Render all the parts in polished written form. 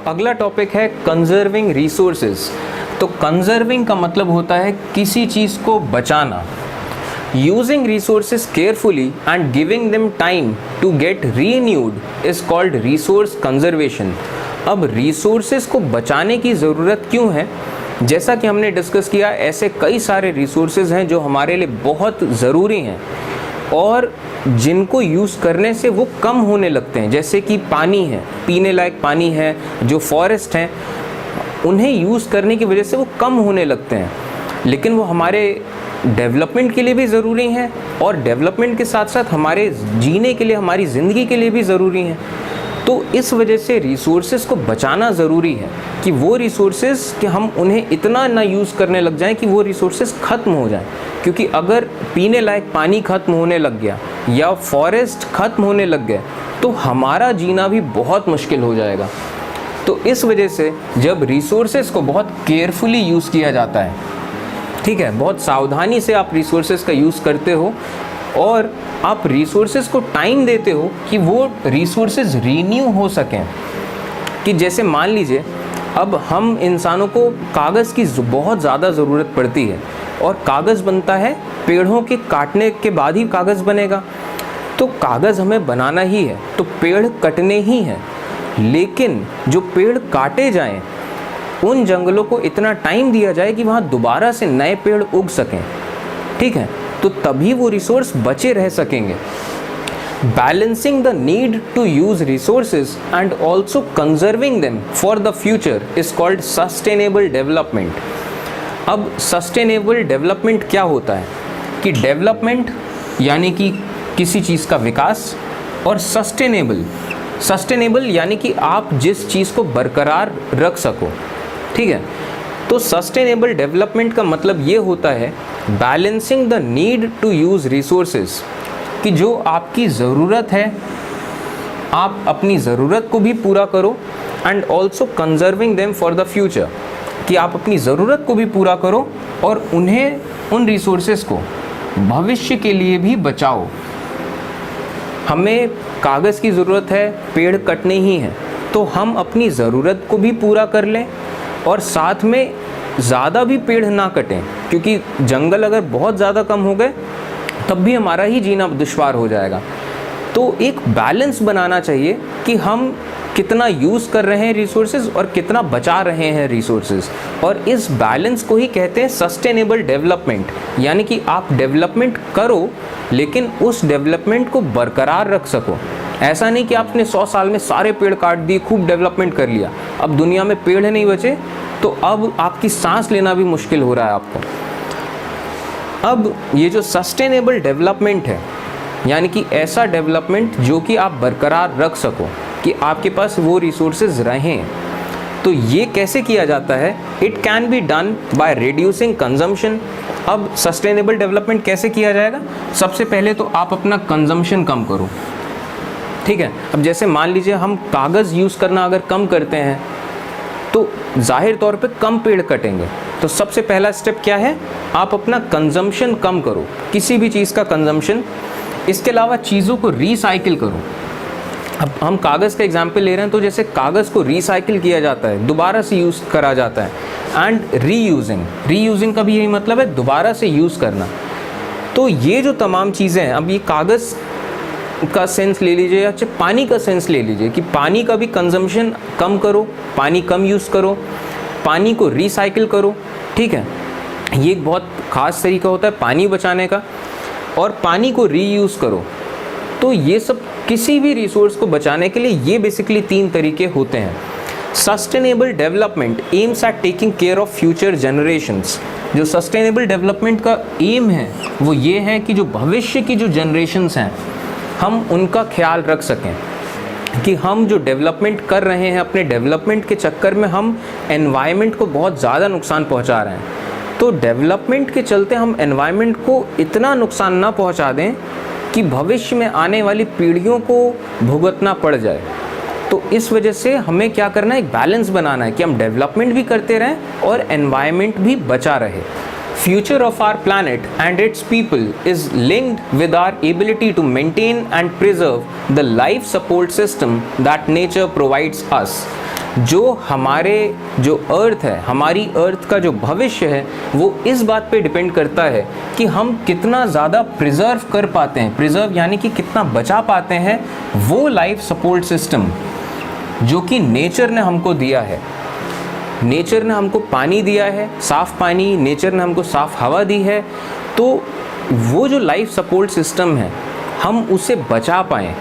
अगला टॉपिक है conserving resources. तो कंजर्विंग का मतलब होता है किसी चीज़ को बचाना। Using resources carefully and giving them time to get renewed is called resource conservation. अब रिसोर्सेज को बचाने की ज़रूरत क्यों है? जैसा कि हमने डिस्कस किया, ऐसे कई सारे रिसोर्सेज हैं जो हमारे लिए बहुत ज़रूरी हैं और जिनको यूज़ करने से वो कम होने लगते हैं। जैसे कि पानी है, पीने लायक पानी है, जो फॉरेस्ट हैं उन्हें यूज़ करने की वजह से वो कम होने लगते हैं, लेकिन वो हमारे डेवलपमेंट के लिए भी ज़रूरी हैं और डेवलपमेंट के साथ साथ हमारे जीने के लिए, हमारी ज़िंदगी के लिए भी ज़रूरी हैं। तो इस वजह से रिसोर्सेज को बचाना ज़रूरी है कि वो रिसोर्सेज कि हम उन्हें इतना ना यूज़ करने लग जाएं कि वो रिसोर्सेज ख़त्म हो जाएं। क्योंकि अगर पीने लायक पानी ख़त्म होने लग गया या फॉरेस्ट ख़त्म होने लग गए तो हमारा जीना भी बहुत मुश्किल हो जाएगा। तो इस वजह से जब रिसोर्सेज को बहुत केयरफुली यूज़ किया जाता है, ठीक है, बहुत सावधानी से आप रिसोर्सेज का यूज़ करते हो और आप रिसोर्सेज को टाइम देते हो कि वो रिसोर्सेज रीन्यू हो सकें। कि जैसे मान लीजिए अब हम इंसानों को कागज़ की बहुत ज़्यादा ज़रूरत पड़ती है और कागज़ बनता है, पेड़ों के काटने के बाद ही कागज़ बनेगा। तो कागज़ हमें बनाना ही है तो पेड़ कटने ही हैं, लेकिन जो पेड़ काटे जाएं उन जंगलों को इतना टाइम दिया जाए कि वहाँ दोबारा से नए पेड़ उग सकें, ठीक है, तो तभी वो रिसोर्स बचे रह सकेंगे। Balancing the need to use resources and also conserving them for the future is called sustainable development. अब सस्टेनेबल डेवलपमेंट क्या होता है कि डेवलपमेंट यानी कि किसी चीज़ का विकास और सस्टेनेबल यानी कि आप जिस चीज़ को बरकरार रख सको, ठीक है। तो सस्टेनेबल डेवलपमेंट का मतलब ये होता है balancing the need to use resources, कि जो आपकी ज़रूरत है आप अपनी ज़रूरत को भी पूरा करो and also conserving them for the future, कि आप अपनी ज़रूरत को भी पूरा करो और उन रिसोर्सेज को भविष्य के लिए भी बचाओ। हमें कागज़ की ज़रूरत है, पेड़ कटने ही हैं, तो हम अपनी ज़रूरत को भी पूरा कर लें और साथ में ज़्यादा भी पेड़ ना कटें, क्योंकि जंगल अगर बहुत ज़्यादा कम हो गए तब भी हमारा ही जीना दुश्वार हो जाएगा। तो एक बैलेंस बनाना चाहिए कि हम कितना यूज़ कर रहे हैं रिसोर्सेज और कितना बचा रहे हैं रिसोर्सेज, और इस बैलेंस को ही कहते हैं सस्टेनेबल डेवलपमेंट। यानी कि आप डेवलपमेंट करो लेकिन उस डेवलपमेंट को बरकरार रख सको। ऐसा नहीं कि आपने 100 साल में सारे पेड़ काट दिए, खूब डेवलपमेंट कर लिया, अब दुनिया में पेड़ नहीं बचे तो अब आपकी सांस लेना भी मुश्किल हो रहा है आपको। अब ये जो सस्टेनेबल डेवलपमेंट है यानी कि ऐसा डेवलपमेंट जो कि आप बरकरार रख सको, कि आपके पास वो रिसोर्सेज रहें, तो ये कैसे किया जाता है? It can be done by reducing consumption. अब सस्टेनेबल डेवलपमेंट कैसे किया जाएगा? सबसे पहले तो आप अपना कंजम्पशन कम करो, ठीक है। अब जैसे मान लीजिए हम कागज़ यूज़ करना अगर कम करते हैं तो जाहिर तौर पे कम पेड़ कटेंगे। तो सबसे पहला स्टेप क्या है? आप अपना कंजम्पशन कम करो, किसी भी चीज़ का कंजम्पशन। इसके अलावा चीज़ों को रिसाइकिल करो। अब हम कागज़ का एग्जाम्पल ले रहे हैं, तो जैसे कागज़ को रिसाइकिल किया जाता है, दोबारा से यूज़ करा जाता है, एंड रीयूजिंग का भी यही मतलब है, दोबारा से यूज़ करना। तो ये जो तमाम चीज़ें हैं, अब ये कागज़ का सेंस ले लीजिए या पानी का सेंस ले लीजिए कि पानी का भी कंजम्पशन कम करो, पानी कम यूज़ करो, पानी को रिसाइकिल करो, ठीक है। ये एक बहुत ख़ास तरीका होता है पानी बचाने का, और पानी को रीयूज़ करो। तो ये सब किसी भी रिसोर्स को बचाने के लिए ये बेसिकली 3 तरीके होते हैं। Sustainable development aims at taking care of future generations. जो सस्टेनेबल डेवलपमेंट का एम है वो ये है कि जो भविष्य की जो जनरेशंस हैं हम उनका ख्याल रख सकें, कि हम जो डेवलपमेंट कर रहे हैं अपने डेवलपमेंट के चक्कर में हम एनवायरनमेंट को बहुत ज़्यादा नुकसान पहुंचा रहे हैं। तो डेवलपमेंट के चलते हम एनवायरनमेंट को इतना नुकसान ना पहुंचा दें कि भविष्य में आने वाली पीढ़ियों को भुगतना पड़ जाए। तो इस वजह से हमें क्या करना है, एक बैलेंस बनाना है कि हम डेवलपमेंट भी करते रहें और एनवायरनमेंट भी बचा रहे। future of our planet and its people is linked with our ability to maintain and preserve the life support system that nature provides us. जो अर्थ है, हमारी अर्थ का जो भविष्य है, वो इस बात पे डिपेंड करता है कि हम कितना ज़्यादा प्रिजर्व कर पाते हैं, प्रिजर्व यानी कि कितना बचा पाते हैं वो लाइफ सपोर्ट सिस्टम जो कि नेचर ने हमको दिया है। नेचर ने हमको पानी दिया है, साफ़ पानी, नेचर ने हमको साफ़ हवा दी है, तो वो जो लाइफ सपोर्ट सिस्टम है हम उसे बचा पाएँ,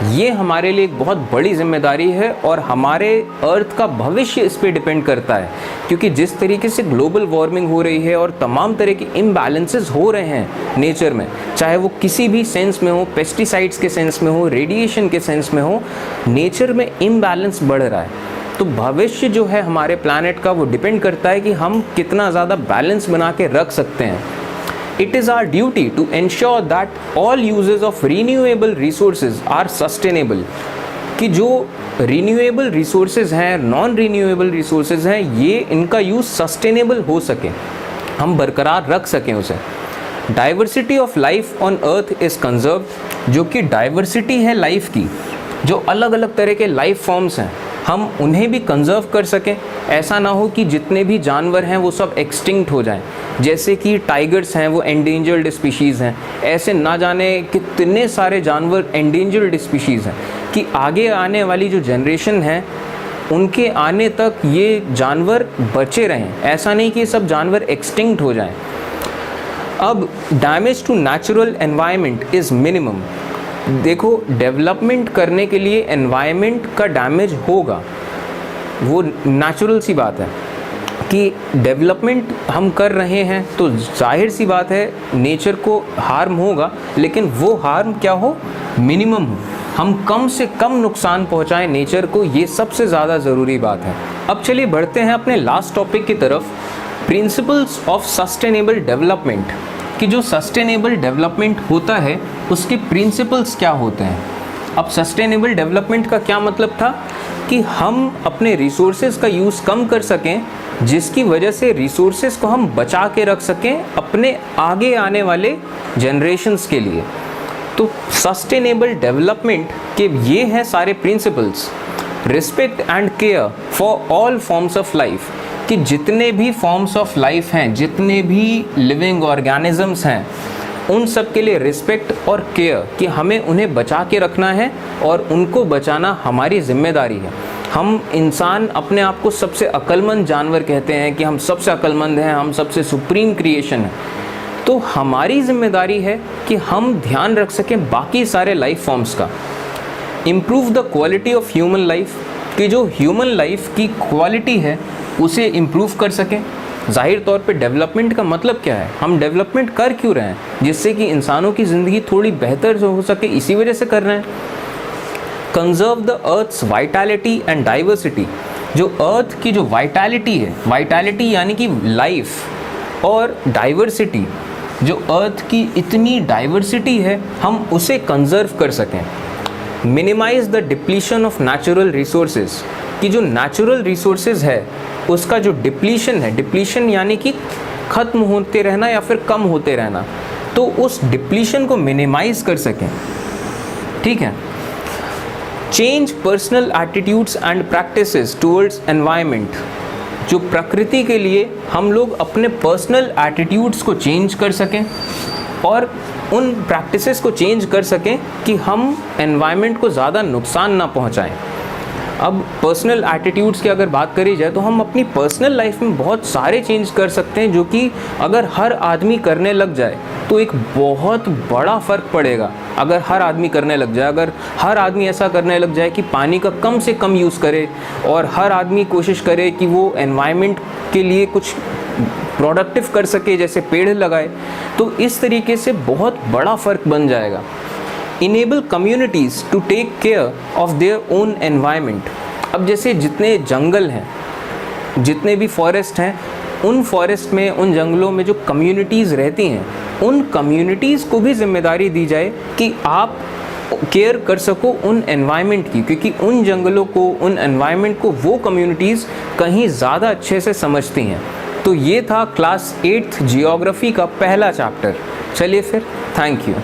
ये हमारे लिए एक बहुत बड़ी जिम्मेदारी है और हमारे अर्थ का भविष्य इस पे डिपेंड करता है। क्योंकि जिस तरीके से ग्लोबल वार्मिंग हो रही है और तमाम तरह के इम्बैलेंसेस हो रहे हैं नेचर में, चाहे वो किसी भी सेंस में हो, पेस्टिसाइड्स के सेंस में हो, रेडिएशन के सेंस में हो, नेचर में इम्बैलेंस बढ़ रहा है। तो भविष्य जो है हमारे प्लैनेट का वो डिपेंड करता है कि हम कितना ज़्यादा बैलेंस बना के रख सकते हैं। It is our duty to ensure that all uses of renewable resources are sustainable, कि जो renewable resources हैं, non renewable resources हैं, ये इनका यूज़ sustainable हो सके, हम बरकरार रख सकें उसे। Diversity of life on earth is conserved, जो कि diversity है लाइफ की, जो अलग अलग तरह के लाइफ फॉर्म्स हैं हम उन्हें भी कंजर्व कर सकें। ऐसा ना हो कि जितने भी जानवर हैं वो सब एक्सटिंक्ट हो जाएं, जैसे कि टाइगर्स हैं वो एंडेंजर्ड स्पीशीज़ हैं, ऐसे ना जाने कितने सारे जानवर एंडेंजर्ड स्पीशीज़ हैं कि आगे आने वाली जो जनरेशन है उनके आने तक ये जानवर बचे रहें, ऐसा नहीं कि ये सब जानवर एक्सटिंक्ट हो जाएं। अब damage to natural environment is minimum. देखो, डेवलपमेंट करने के लिए एनवायरनमेंट का डैमेज होगा, वो नेचुरल सी बात है कि डेवलपमेंट हम कर रहे हैं तो जाहिर सी बात है नेचर को हार्म होगा, लेकिन वो हार्म क्या हो, मिनिमम हो, हम कम से कम नुकसान पहुंचाएं नेचर को, ये सबसे ज़्यादा ज़रूरी बात है। अब चलिए बढ़ते हैं अपने लास्ट टॉपिक की तरफ, प्रिंसिपल्स ऑफ सस्टेनेबल डेवलपमेंट, कि जो सस्टेनेबल डेवलपमेंट होता है उसके प्रिंसिपल्स क्या होते हैं। अब सस्टेनेबल डेवलपमेंट का क्या मतलब था कि हम अपने रिसोर्सेज का यूज़ कम कर सकें, जिसकी वजह से रिसोर्सेज को हम बचा के रख सकें अपने आगे आने वाले जनरेशन्स के लिए। तो सस्टेनेबल डेवलपमेंट के ये हैं सारे principles. Respect and care for all forms of life, कि जितने भी फॉर्म्स ऑफ लाइफ हैं, जितने भी लिविंग ऑर्गेनिजम्स हैं, उन सब के लिए रिस्पेक्ट और केयर, कि हमें उन्हें बचा के रखना है और उनको बचाना हमारी जिम्मेदारी है। हम इंसान अपने आप को सबसे अक्लमंद जानवर कहते हैं कि हम सबसे अक्लमंद हैं, हम सबसे सुप्रीम क्रिएशन है, तो हमारी जिम्मेदारी है कि हम ध्यान रख सकें बाकी सारे लाइफ फॉर्म्स का। Improve the quality of human life, कि जो ह्यूमन लाइफ की क्वालिटी है उसे इम्प्रूव कर सकें। ज़ाहिर तौर पे डेवलपमेंट का मतलब क्या है, हम डेवलपमेंट कर क्यों रहे हैं, जिससे कि इंसानों की ज़िंदगी थोड़ी बेहतर हो सके, इसी वजह से कर रहे हैं। Conserve the earth's vitality and diversity, जो अर्थ की जो वाइटैलिटी है, वाइटैलिटी यानी कि लाइफ, और डाइवर्सिटी, जो अर्थ की इतनी डाइवर्सिटी है हम उसे कंजर्व कर सकें। Minimise the depletion of natural resources, कि जो नेचुरल रिसोर्सेज है उसका जो डिप्लीशन है, डिप्लीशन यानी कि ख़त्म होते रहना या फिर कम होते रहना, तो उस डिप्लीशन को मिनिमाइज कर सकें। ठीक है। Change personal attitudes and practices towards environment, जो प्रकृति के लिए हम लोग अपने पर्सनल एटीट्यूड्स को चेंज कर सकें और उन प्रैक्टिसेस को चेंज कर सकें कि हम एनवायरनमेंट को ज़्यादा नुकसान ना पहुंचाएं। अब पर्सनल एटीट्यूड्स की अगर बात करी जाए तो हम अपनी पर्सनल लाइफ में बहुत सारे चेंज कर सकते हैं, जो कि अगर हर आदमी करने लग जाए तो एक बहुत बड़ा फ़र्क पड़ेगा। अगर हर आदमी करने लग जाए, अगर हर आदमी ऐसा करने लग जाए कि पानी का कम से कम यूज़ करे और हर आदमी कोशिश करे कि वो एनवायरनमेंट के लिए कुछ प्रोडक्टिव कर सके, जैसे पेड़ लगाए, तो इस तरीके से बहुत बड़ा फ़र्क बन जाएगा। Enable communities to take care of their own environment, अब जैसे जितने जंगल हैं, जितने भी फॉरेस्ट हैं, उन फॉरेस्ट में, उन जंगलों में जो कम्युनिटीज़ रहती हैं, उन कम्युनिटीज़ को भी जिम्मेदारी दी जाए कि आप केयर कर सको उन एनवायरनमेंट की, क्योंकि उन जंगलों को, उन एनवायरनमेंट को वो कम्युनिटीज़ कहीं ज़्यादा अच्छे से समझती हैं। तो ये था क्लास 8th जियोग्राफी का पहला चैप्टर। चलिए फिर, थैंक यू।